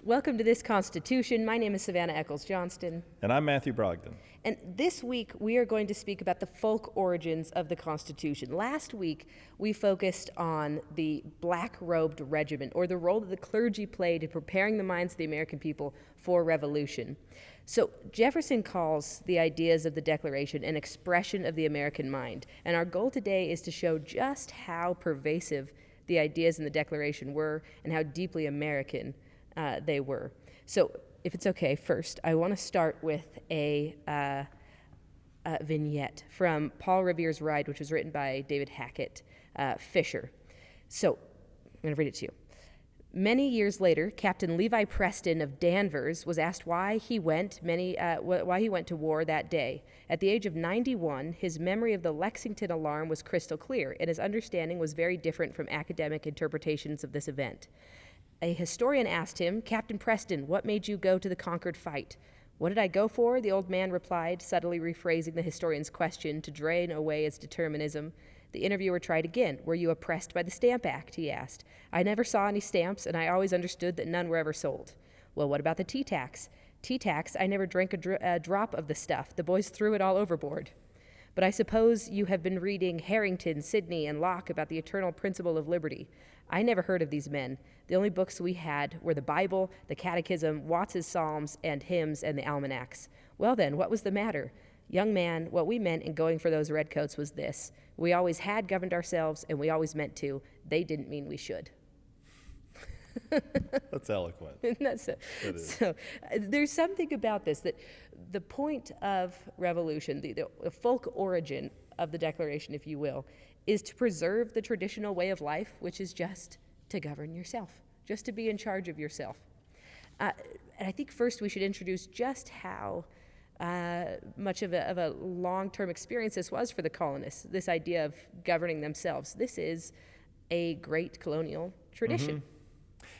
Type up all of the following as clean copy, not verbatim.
Welcome to This Constitution. My name is Savannah Eccles Johnston. And I'm Matthew Brogdon. And this week, we are going to speak about the folk origins of the Constitution. Last week, we focused on the black-robed regiment, or the role that the clergy played in preparing the minds of the American people for revolution. So Jefferson calls the ideas of the Declaration an expression of the American mind. And our goal today is to show just how pervasive the ideas in the Declaration were and how deeply American they were. So, if it's okay, first, I want to start with a vignette from Paul Revere's Ride, which was written by David Hackett Fisher. So, I'm going to read it to you. Many years later, Captain Levi Preston of Danvers was asked why he went to war that day. At the age of 91, his memory of the Lexington alarm was crystal clear, and his understanding was very different from academic interpretations of this event. A historian asked him, "Captain Preston, what made you go to the conquered fight?" "What did I go for?" the old man replied, subtly rephrasing the historian's question to drain away its determinism. The interviewer tried again. "Were you oppressed by the Stamp Act?" he asked. "I never saw any stamps, and I always understood that none were ever sold." "Well, what about the tea tax?" "Tea tax? I never drank a drop of the stuff. The boys threw it all overboard." "But I suppose you have been reading Harrington, Sidney, and Locke about the eternal principle of liberty." "I never heard of these men. The only books we had were the Bible, the Catechism, Watts's Psalms and hymns, and the almanacs." "Well then, what was the matter?" "Young man, what we meant in going for those redcoats was this. We always had governed ourselves, and we always meant to. They didn't mean we should." That's eloquent. So there's something about this, that the point of revolution, the folk origin of the Declaration, if you will, is to preserve the traditional way of life, which is just to govern yourself, just to be in charge of yourself. And I think first we should introduce just how much of a long-term experience this was for the colonists, this idea of governing themselves. This is a great colonial tradition. Mm-hmm.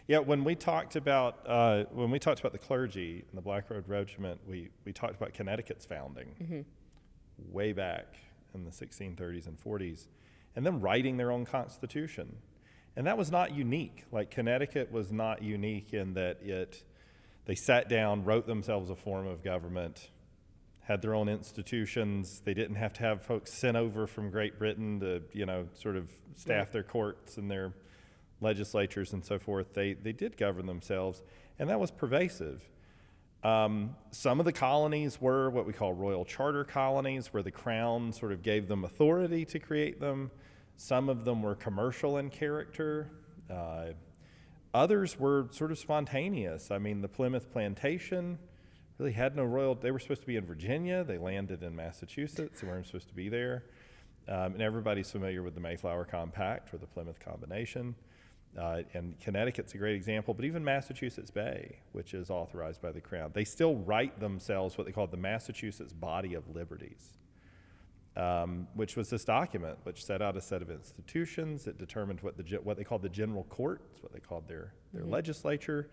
Yeah, when we talked about the clergy and the Black Road Regiment, we talked about Connecticut's founding way back in the 1630s and 40s, and them writing their own constitution. And that was not unique. Like, Connecticut was not unique in that they sat down, wrote themselves a form of government, had their own institutions. They didn't have to have folks sent over from Great Britain to, sort of staff their courts and their legislatures and so forth. They did govern themselves, and that was pervasive. Some of the colonies were what we call royal charter colonies, where the crown sort of gave them authority to create them. Some of them were commercial in character. Others were sort of spontaneous. I mean, the Plymouth Plantation really had no royal. They were supposed to be in Virginia. They landed in Massachusetts. They weren't supposed to be there. And everybody's familiar with the Mayflower Compact or the Plymouth Combination. And Connecticut's a great example, but even Massachusetts Bay, which is authorized by the Crown, they still write themselves what they call the Massachusetts Body of Liberties, which was this document which set out a set of institutions. It determined what they called the General Court, what they called their legislature.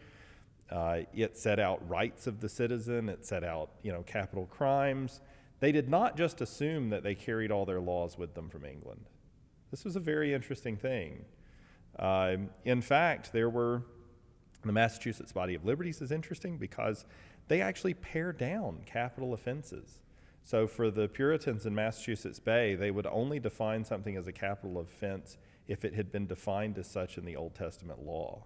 It set out rights of the citizen. It set out capital crimes. They did not just assume that they carried all their laws with them from England. This was a very interesting thing. In fact, the Massachusetts Body of Liberties is interesting because they actually pare down capital offenses. So for the Puritans in Massachusetts Bay, they would only define something as a capital offense if it had been defined as such in the Old Testament law.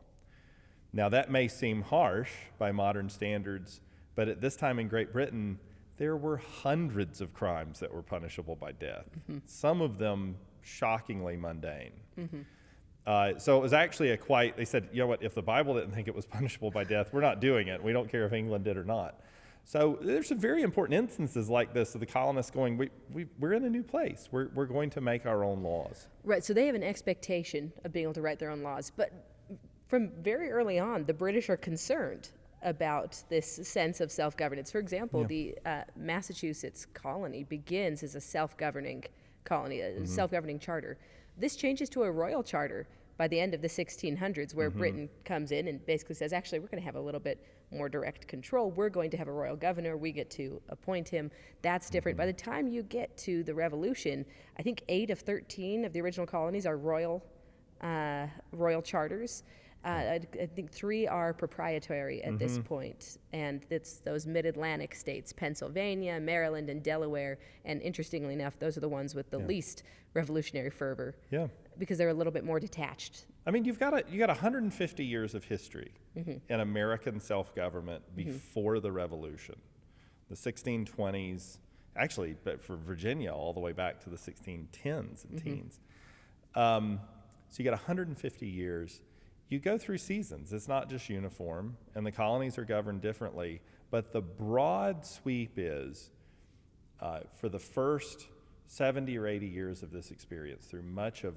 Now, that may seem harsh by modern standards, but at this time in Great Britain, there were hundreds of crimes that were punishable by death, some of them shockingly mundane. So it was actually they said, you know what, if the Bible didn't think it was punishable by death, we're not doing it. We don't care if England did or not. So there's some very important instances like this of the colonists going, we're in a new place. We're going to make our own laws. Right, so they have an expectation of being able to write their own laws. But from very early on, the British are concerned about this sense of self-governance. For example, the Massachusetts colony begins as a self-governing colony, a self-governing charter. This changes to a royal charter by the end of the 1600s, where Britain comes in and basically says, actually, we're going to have a little bit more direct control. We're going to have a royal governor. We get to appoint him. That's different. By the time you get to the Revolution, I think 8 of 13 of the original colonies are royal charters. I think 3 are proprietary at this point, and it's those mid-Atlantic states, Pennsylvania, Maryland, and Delaware. And interestingly enough, those are the ones with the least revolutionary fervor, Yeah. because they're a little bit more detached. I mean, you got 150 years of history in American self-government before the Revolution, the 1620s, actually, but for Virginia, all the way back to the 1610s and teens. So you got 150 years. You go through seasons. It's not just uniform, and the colonies are governed differently. But the broad sweep is, for the first 70 or 80 years of this experience, through much of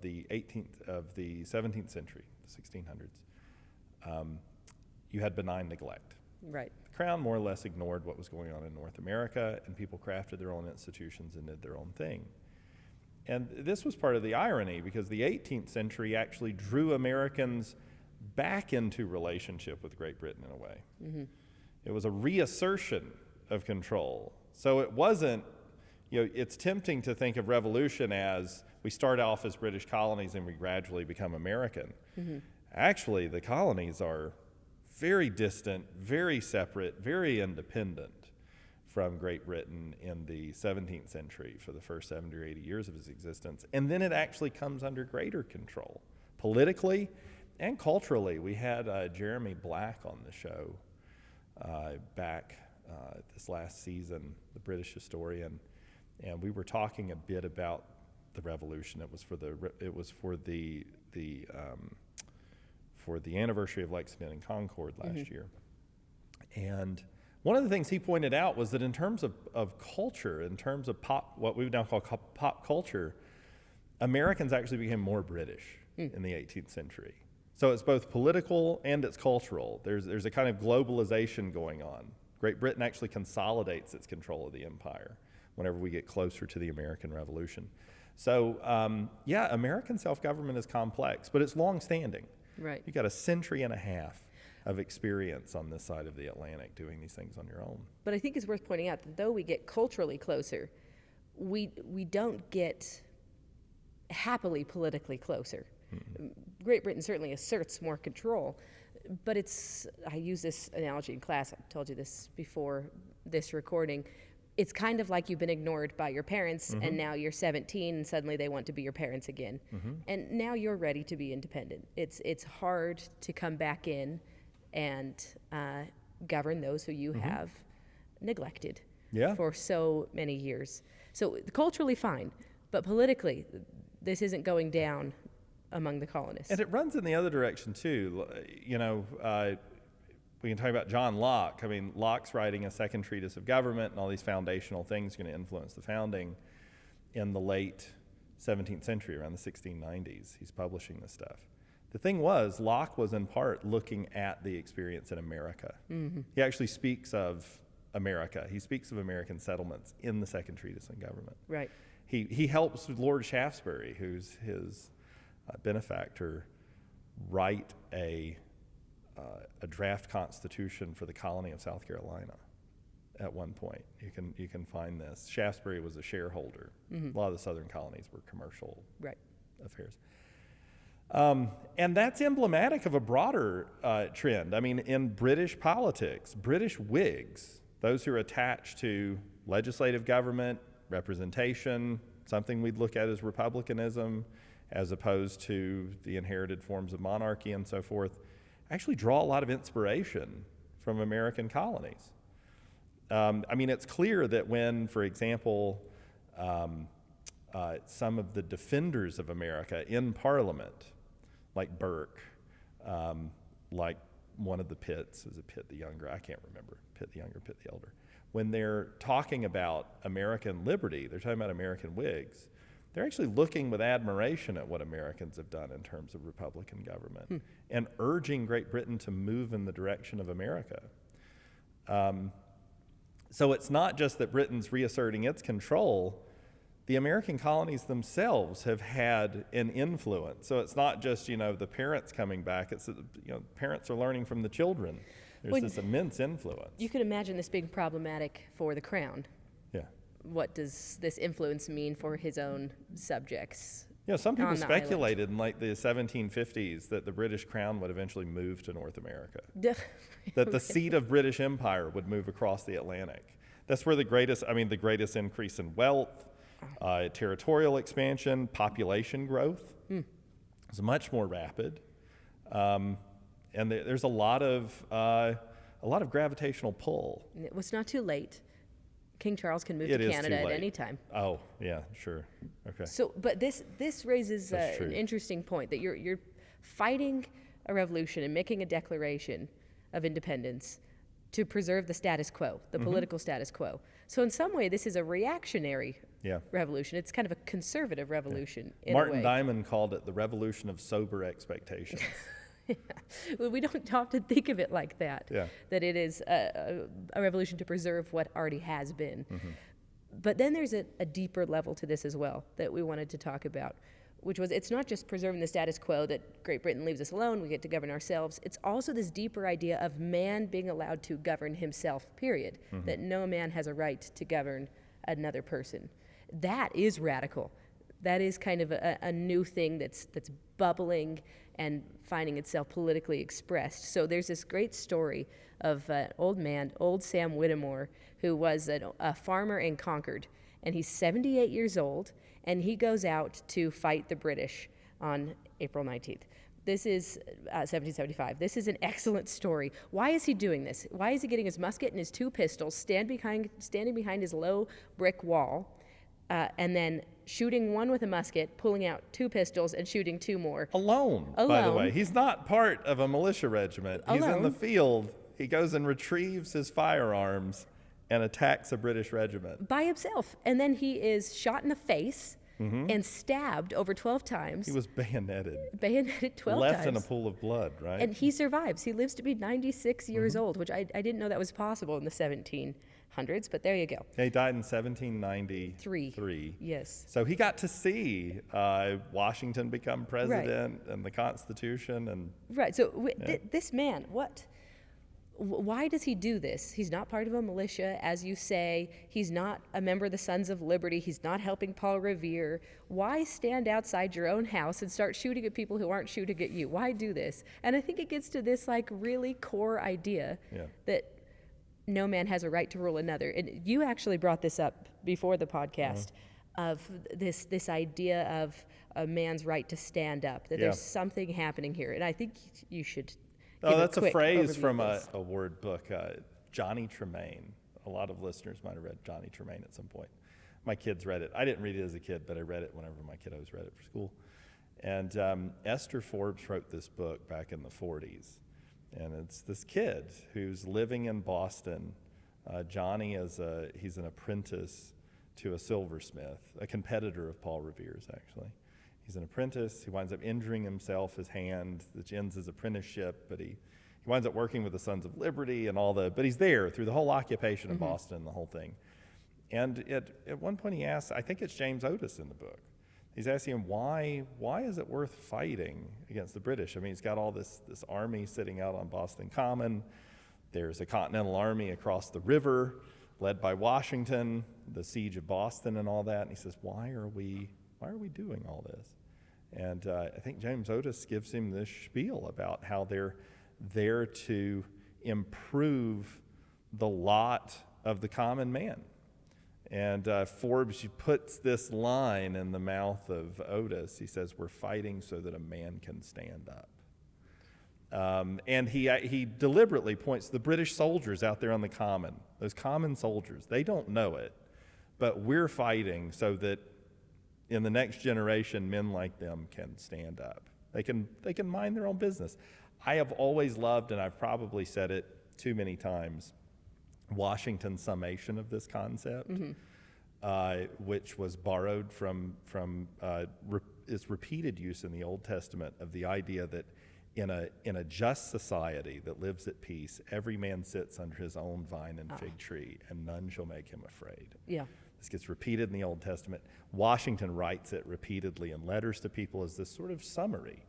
the 17th century, the 1600s, you had benign neglect. Right. The Crown more or less ignored what was going on in North America, and people crafted their own institutions and did their own thing. And this was part of the irony, because the 18th century actually drew Americans back into relationship with Great Britain in a way. It was a reassertion of control. So it wasn't, it's tempting to think of revolution as we start off as British colonies and we gradually become American. Actually, the colonies are very distant, very separate, very independent from Great Britain in the 17th century for the first 70 or 80 years of its existence. And then it actually comes under greater control, politically and culturally. We had Jeremy Black on the show back this last season, the British historian, and we were talking a bit about the revolution. It was for the anniversary of Lexington and Concord last year. And one of the things he pointed out was that in terms of culture, in terms of what we would now call pop culture, Americans actually became more British in the 18th century. So it's both political and it's cultural. There's a kind of globalization going on. Great Britain actually consolidates its control of the empire whenever we get closer to the American Revolution. So American self-government is complex, but it's long-standing. Right. You've got a century and a half of experience on this side of the Atlantic doing these things on your own. But I think it's worth pointing out that though we get culturally closer, we don't get happily politically closer. Great Britain certainly asserts more control, but I use this analogy in class. I told you this before this recording. It's kind of like you've been ignored by your parents, and now you're 17 and suddenly they want to be your parents again. And now you're ready to be independent. It's hard to come back in and govern those who you have neglected for so many years. So culturally fine, but politically, this isn't going down among the colonists. And it runs in the other direction too. We can talk about John Locke. I mean, Locke's writing a second treatise of government, and all these foundational things are going to influence the founding in the late 17th century, around the 1690s. He's publishing this stuff. The thing was, Locke was in part looking at the experience in America. He actually speaks of America. He speaks of American settlements in the second treatise on government. Right. He helps Lord Shaftesbury, who's his benefactor, write a draft constitution for the colony of South Carolina at one point. You can find this. Shaftesbury was a shareholder. A lot of the southern colonies were commercial affairs. And that's emblematic of a broader trend. I mean, in British politics, British Whigs, those who are attached to legislative government, representation, something we'd look at as republicanism, as opposed to the inherited forms of monarchy and so forth, actually draw a lot of inspiration from American colonies. I mean, it's clear that when, for example, some of the defenders of America in Parliament, like Burke, like one of the Pitts, is it Pitt the Younger? I can't remember, Pitt the Younger, Pitt the Elder. When they're talking about American liberty, they're talking about American Whigs, they're actually looking with admiration at what Americans have done in terms of Republican government and urging Great Britain to move in the direction of America. So it's not just that Britain's reasserting its control. The American colonies themselves have had an influence. So it's not just, the parents coming back. It's, parents are learning from the children. There's this immense influence. You can imagine this being problematic for the Crown. Yeah. What does this influence mean for his own subjects? You know, some people on the island. speculated in like the 1750s that the British crown would eventually move to North America, that the seat of British Empire would move across the Atlantic. That's where the greatest increase in wealth, territorial expansion, population growth is much more rapid, and there's a lot of gravitational pull. It was not too late. King Charles can move It to is Canada too at late. any time. Oh, yeah, sure. Okay. So, but this raises That's true. an interesting point that you're fighting a revolution and making a declaration of independence to preserve the status quo, the political status quo. So, in some way, this is a reactionary revolution. It's kind of a conservative revolution in Martin a way. Diamond called it the revolution of sober expectations. Well, we don't often think of it like that. Yeah. That it is a revolution to preserve what already has been. But then there's a deeper level to this as well that we wanted to talk about, which was it's not just preserving the status quo that Great Britain leaves us alone, we get to govern ourselves. It's also this deeper idea of man being allowed to govern himself, period. That no man has a right to govern another person. That is radical. That is kind of a new thing that's bubbling and finding itself politically expressed. So there's this great story of an old man, old Sam Whittemore, who was a farmer in Concord. And he's 78 years old, and he goes out to fight the British on April 19th. This is 1775. This is an excellent story. Why is he doing this? Why is he getting his musket and his two pistols, standing behind his low brick wall, and then shooting one with a musket, pulling out two pistols, and shooting two more? Alone, by the way. He's not part of a militia regiment. He's in the field. He goes and retrieves his firearms and attacks a British regiment. By himself. And then he is shot in the face and stabbed over 12 times. He was bayoneted. Bayoneted 12 Left times. in a pool of blood, right? And he survives. He lives to be 96 years old, which I didn't know that was possible in the 1700s, but there you go. He died in 1793. Yes. So he got to see Washington become president and the Constitution. And Right. So this man, why does he do this? He's not part of a militia, as you say. He's not a member of the Sons of Liberty. He's not helping Paul Revere. Why stand outside your own house and start shooting at people who aren't shooting at you? Why do this? And I think it gets to this like really core idea that no man has a right to rule another. And you actually brought this up before the podcast of this idea of a man's right to stand up, that there's something happening here. And I think you should that's a phrase overview from of a word book, Johnny Tremaine. A lot of listeners might have read Johnny Tremaine at some point. My kids read it. I didn't read it as a kid, but I read it whenever my kiddos read it for school. And Esther Forbes wrote this book back in the 40s. And it's this kid who's living in Boston. Johnny he's an apprentice to a silversmith, a competitor of Paul Revere's, actually. He's an apprentice. He winds up injuring himself, his hand, which ends his apprenticeship, but he winds up working with the Sons of Liberty and but he's there through the whole occupation of Boston, the whole thing. And at one point he asks, I think it's James Otis in the book, he's asking him, why is it worth fighting against the British? I mean, he's got all this army sitting out on Boston Common. There's a Continental Army across the river led by Washington, the siege of Boston and all that. And he says, why are we doing all this? And I think James Otis gives him this spiel about how they're there to improve the lot of the common man. And Forbes puts this line in the mouth of Otis. He says, we're fighting so that a man can stand up. And he deliberately points to the British soldiers out there on the common, those common soldiers. They don't know it, but we're fighting so that in the next generation, men like them can stand up. They can mind their own business. I have always loved, and I've probably said it too many times, Washington's summation of this concept, which was borrowed from its repeated use in the Old Testament of the idea that in a just society that lives at peace, every man sits under his own vine and fig tree, and none shall make him afraid. Yeah. This gets repeated in the Old Testament. Washington writes it repeatedly in letters to people as this sort of summary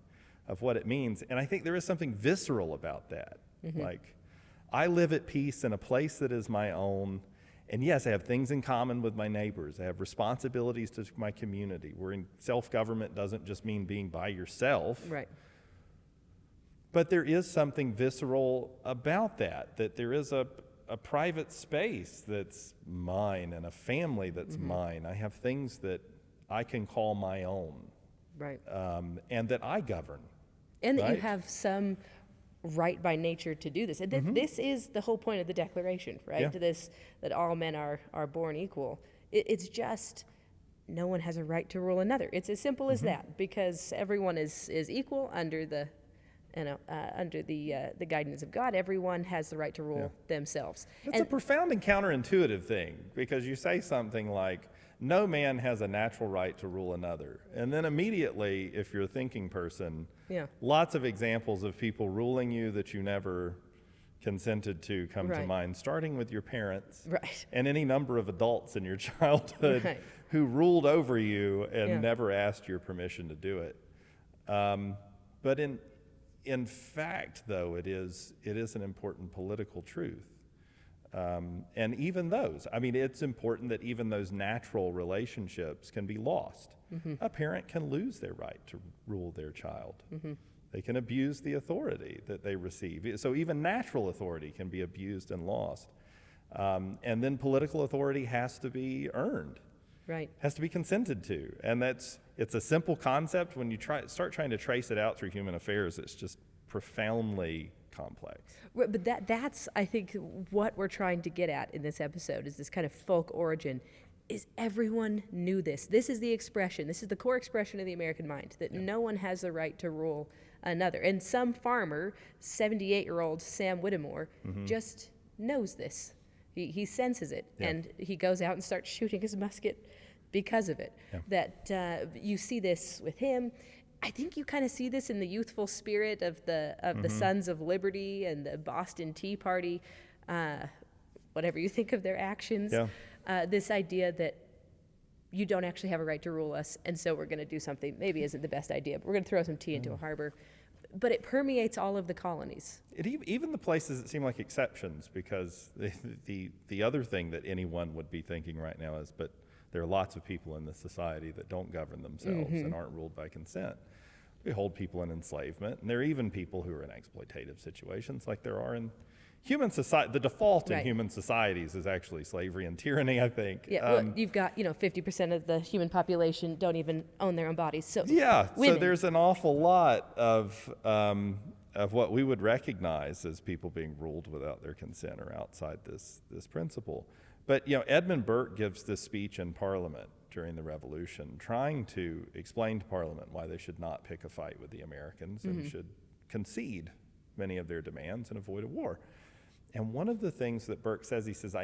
of what it means. And I think there is something visceral about that. Like, I live at peace in a place that is my own, And yes, I have things in common with my neighbors. I have responsibilities to my community. Self-government doesn't just mean being by yourself. Right. But there is something visceral about that there is a private space that's mine and a family that's mine. I have things that I can call my own. Right. And that I govern. And that you right? have some right by nature to do this. And this is the whole point of the Declaration, right? Yeah. To this, that all men are born equal. It's just no one has a right to rule another. It's as simple as that, because everyone is equal under the guidance of God. Everyone has the right to rule themselves. It's a profound and counterintuitive thing, because you say something like, no man has a natural right to rule another. And then immediately, if you're a thinking person, lots of examples of people ruling you that you never consented to come to mind, starting with your parents and any number of adults in your childhood who ruled over you and never asked your permission to do it. But in fact, though, it is an important political truth. And even those, I mean, it's important that even those natural relationships can be lost. A parent can lose their right to rule their child. They can abuse the authority that they receive. So even natural authority can be abused and lost. And then political authority has to be earned. Right. Has to be consented to. And it's a simple concept. When you start trying to trace it out through human affairs, it's just profoundly complex. Right, but that's, I think, what we're trying to get at in this episode, is this kind of folk origin, is everyone knew this. This is the expression, this is the core expression of the American mind, that no one has the right to rule another. And some farmer, 78-year-old Sam Whittemore, just knows this. He senses it, and he goes out and starts shooting his musket because of it. That you see this with him. I think you kind of see this in the youthful spirit of the Sons of Liberty and the Boston Tea Party, whatever you think of their actions. This idea that you don't actually have a right to rule us, and so we're going to do something maybe isn't the best idea, but we're going to throw some tea into a harbor. But it permeates all of the colonies. Even the places that seem like exceptions, because the other thing that anyone would be thinking right now is, but there are lots of people in this society that don't govern themselves and aren't ruled by consent. We hold people in enslavement, and there are even people who are in exploitative situations, like there are in human society. The default in human societies is actually slavery and tyranny, I think. Well, you've got 50% of the human population don't even own their own bodies. So so there's an awful lot of what we would recognize as people being ruled without their consent or outside this principle. But Edmund Burke gives this speech in Parliament during the Revolution, trying to explain to Parliament why they should not pick a fight with the Americans and should concede many of their demands and avoid a war. And one of the things that Burke says, he says,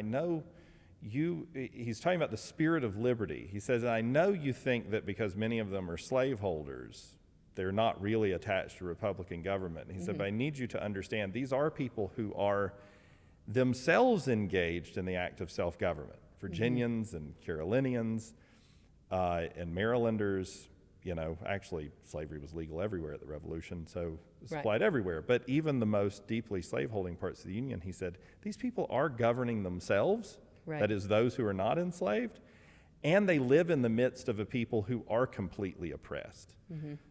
he's talking about the spirit of liberty. He says, I know you think that because many of them are slaveholders, they're not really attached to Republican government. And he said, but I need you to understand, these are people who are themselves engaged in the act of self-government. Virginians and Carolinians and Marylanders, actually slavery was legal everywhere at the Revolution, so it was applied everywhere. But even the most deeply slaveholding parts of the Union, he said, these people are governing themselves, that is, those who are not enslaved, and they live in the midst of a people who are completely oppressed.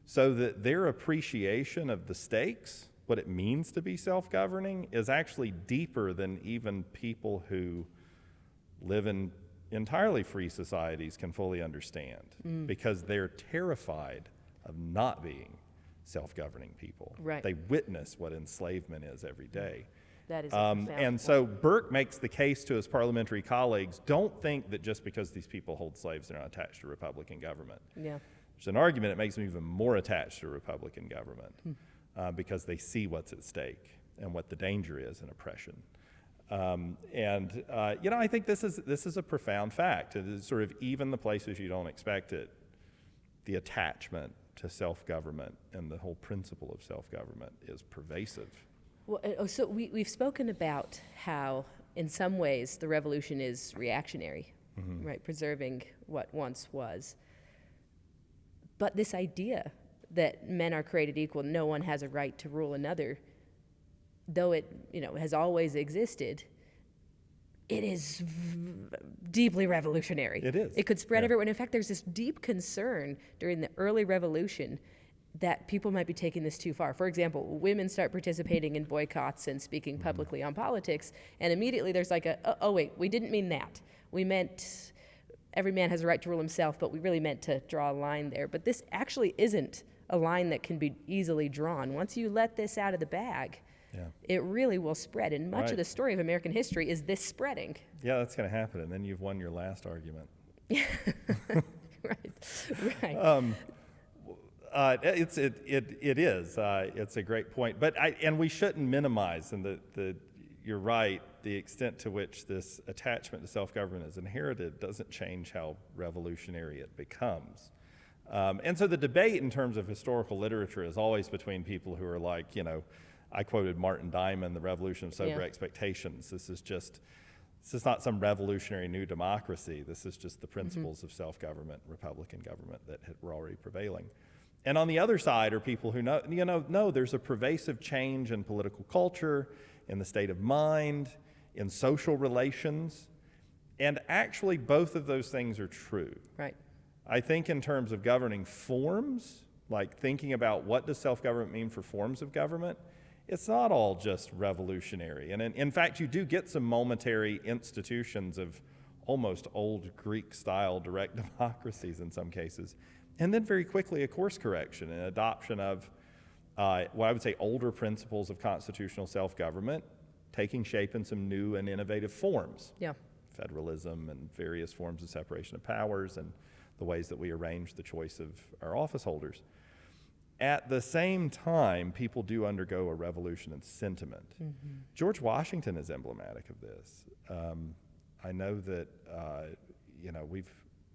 So that their appreciation of the stakes, what it means to be self-governing, is actually deeper than even people who live in entirely free societies can fully understand, because they're terrified of not being self-governing people. They witness what enslavement is every day. That is a profound and so Burke makes the case to his parliamentary colleagues, don't think that just because these people hold slaves, they're not attached to Republican government. There's an argument that makes them even more attached to Republican government because they see what's at stake and what the danger is in oppression. I think this is a profound fact. It is sort of even the places you don't expect it, the attachment to self-government and the whole principle of self-government is pervasive. Well, so we've spoken about how, in some ways, the revolution is reactionary, right? Preserving what once was. But this idea that men are created equal, no one has a right to rule another, though it has always existed, it is deeply revolutionary. It is. It could spread Yeah. everywhere. And in fact, there's this deep concern during the early revolution that people might be taking this too far. For example, women start participating in boycotts and speaking publicly on politics, and immediately there's like oh wait, we didn't mean that. We meant every man has a right to rule himself, but we really meant to draw a line there. But this actually isn't a line that can be easily drawn. Once you let this out of the bag, it really will spread. And much of the story of American history is this spreading. Yeah, that's going to happen, and then you've won your last argument. Right. It is. It's a great point, but and we shouldn't minimize. And you're right. The extent to which this attachment to self-government is inherited doesn't change how revolutionary it becomes. And so the debate in terms of historical literature is always between people who are like, I quoted Martin Diamond, The Revolution of Sober Expectations. This is not some revolutionary new democracy. This is just the principles of self-government, Republican government that were already prevailing. And on the other side are people who know there's a pervasive change in political culture, in the state of mind, in social relations. And actually, both of those things are true. Right. I think in terms of governing forms, like thinking about what does self-government mean for forms of government, it's not all just revolutionary. And in fact, you do get some momentary institutions of almost old Greek-style direct democracies in some cases. And then very quickly a course correction and adoption of what I would say older principles of constitutional self-government, taking shape in some new and innovative forms. Yeah. Federalism and various forms of separation of powers and the ways that we arrange the choice of our office holders. At the same time, people do undergo a revolution in sentiment. Mm-hmm. George Washington is emblematic of this. I know that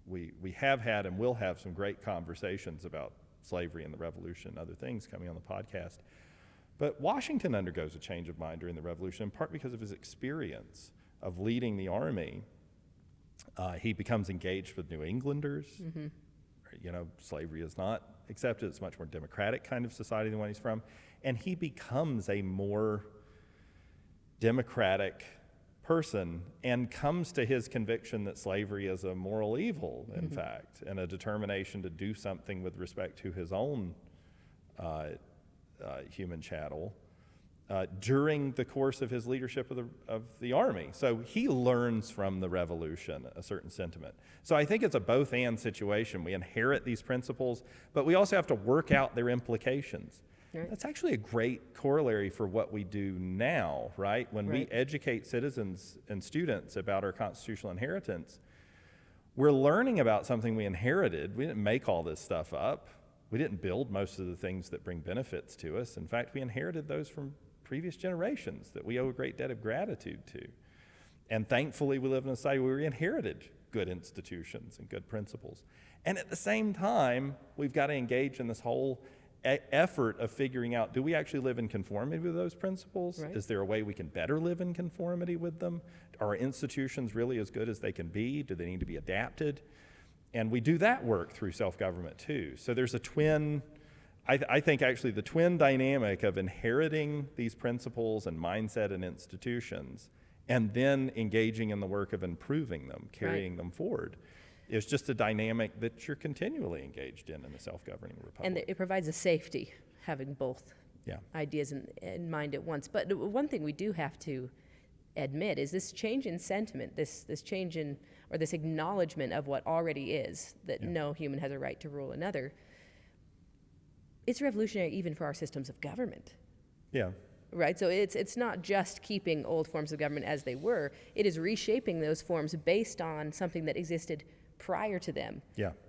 we have had and will have some great conversations about slavery and the revolution and other things coming on the podcast. But Washington undergoes a change of mind during the revolution, in part because of his experience of leading the army. He becomes engaged with New Englanders. Mm-hmm. Slavery is not accepted. It's a much more democratic kind of society than one he's from. And he becomes a more democratic person and comes to his conviction that slavery is a moral evil, in fact, and a determination to do something with respect to his own human chattel during the course of his leadership of the army. So he learns from the revolution a certain sentiment. So I think it's a both-and situation. We inherit these principles, but we also have to work out their implications. Right. That's actually a great corollary for what we do now, right? When we educate citizens and students about our constitutional inheritance, we're learning about something we inherited. We didn't make all this stuff up. We didn't build most of the things that bring benefits to us. In fact, we inherited those from previous generations that we owe a great debt of gratitude to. And thankfully, we live in a society where we inherited good institutions and good principles. And at the same time, we've got to engage in this whole effort of figuring out, do we actually live in conformity with those principles? Right. Is there a way we can better live in conformity with them? Are our institutions really as good as they can be? Do they need to be adapted? And we do that work through self-government too. So there's a twin, I think actually the twin dynamic of inheriting these principles and mindset and institutions and then engaging in the work of improving them, carrying them forward. It's just a dynamic that you're continually engaged in a self-governing republic. And it provides a safety, having both ideas in mind at once. But one thing we do have to admit is this change in sentiment, this change in, or this acknowledgement of what already is, that no human has a right to rule another. It's revolutionary even for our systems of government. Yeah. Right, so it's not just keeping old forms of government as they were. It is reshaping those forms based on something that existed prior to them,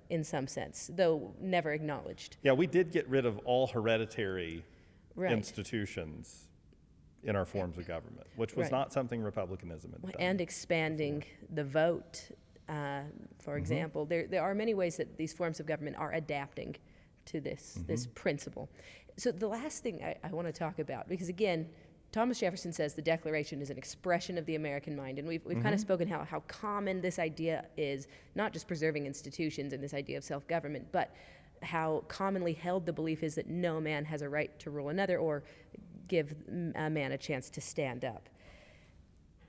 in some sense, though never acknowledged. Yeah, we did get rid of all hereditary institutions in our forms of government, which was not something republicanism had done. And expanding the vote, for example. There are many ways that these forms of government are adapting to this principle. So the last thing I want to talk about, because again, Thomas Jefferson says the Declaration is an expression of the American mind, and we've kind of spoken how common this idea is, not just preserving institutions and this idea of self-government, but how commonly held the belief is that no man has a right to rule another or give a man a chance to stand up.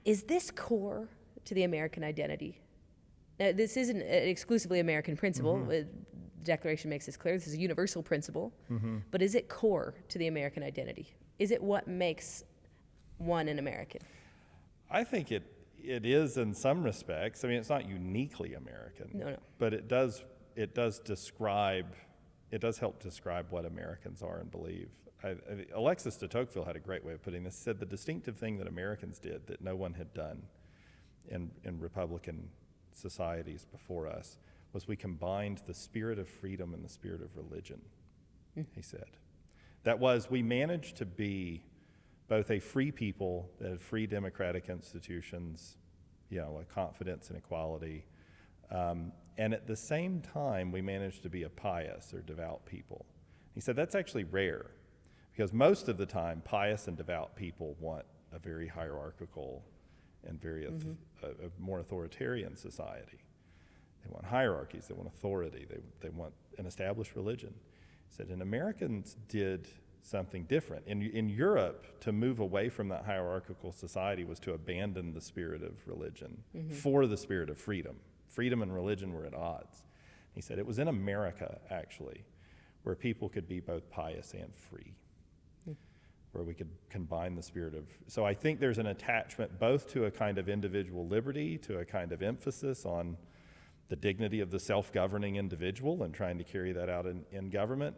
Is this core to the American identity? This isn't an exclusively American principle. The Declaration makes this clear. This is a universal principle. But is it core to the American identity? Is it what makes one an American? I think it is in some respects. I mean, it's not uniquely American. No. But it does help describe what Americans are and believe. Alexis de Tocqueville had a great way of putting this. He said the distinctive thing that Americans did that no one had done in Republican societies before us was we combined the spirit of freedom and the spirit of religion, he said. That was, we managed to be both a free people that had free democratic institutions, a confidence in equality, and at the same time, we managed to be a pious or devout people. He said that's actually rare, because most of the time, pious and devout people want a very hierarchical and very a more authoritarian society. They want hierarchies, they want authority, they want an established religion. He said, and Americans did something different. In Europe, to move away from that hierarchical society was to abandon the spirit of religion for the spirit of freedom. Freedom and religion were at odds. He said it was in America, actually, where people could be both pious and free, where we could combine the spirit of... So I think there's an attachment both to a kind of individual liberty, to a kind of emphasis on the dignity of the self-governing individual and trying to carry that out in government.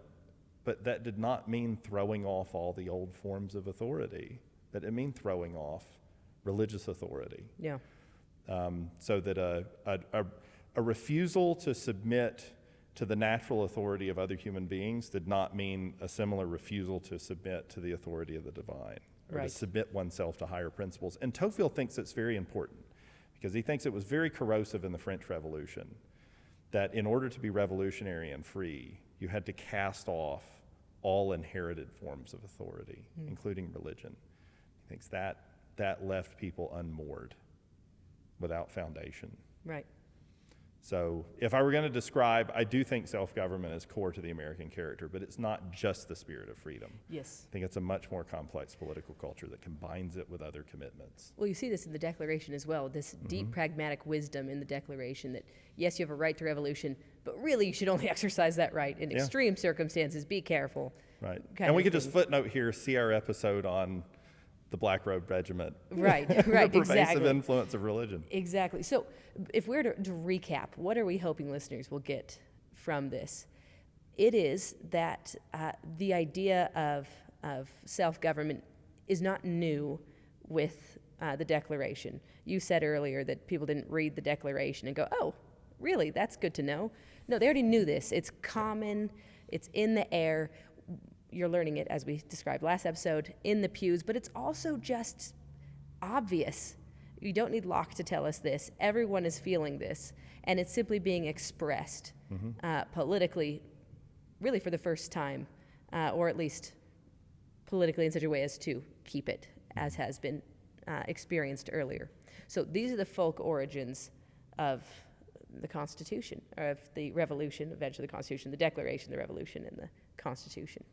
But that did not mean throwing off all the old forms of authority. That it mean throwing off religious authority. Yeah. So that a refusal to submit to the natural authority of other human beings did not mean a similar refusal to submit to the authority of the divine, or to submit oneself to higher principles. And Tocqueville thinks it's very important, because he thinks it was very corrosive in the French Revolution, that in order to be revolutionary and free, you had to cast off all inherited forms of authority, including religion. He thinks that left people unmoored, without foundation. Right. So if I were going to describe, I do think self-government is core to the American character, but it's not just the spirit of freedom. Yes. I think it's a much more complex political culture that combines it with other commitments. Well, you see this in the Declaration as well, this deep pragmatic wisdom in the Declaration that, yes, you have a right to revolution, but really you should only exercise that right in extreme circumstances. Be careful. Right. And we could just footnote here, see our episode on the Black Robe Regiment. Right, The pervasive exactly. influence of religion. Exactly. So if we're to recap, what are we hoping listeners will get from this? It is that the idea of self-government is not new with the Declaration. You said earlier that people didn't read the Declaration and go, oh, really, that's good to know. No, they already knew this. It's common. It's in the air. You're learning it, as we described last episode, in the pews, but it's also just obvious. You don't need Locke to tell us this. Everyone is feeling this, and it's simply being expressed politically, really for the first time, or at least politically in such a way as to keep it, as has been experienced earlier. So these are the folk origins of the Constitution, or of the Revolution, eventually the Constitution, the Declaration, the Revolution, and the Constitution.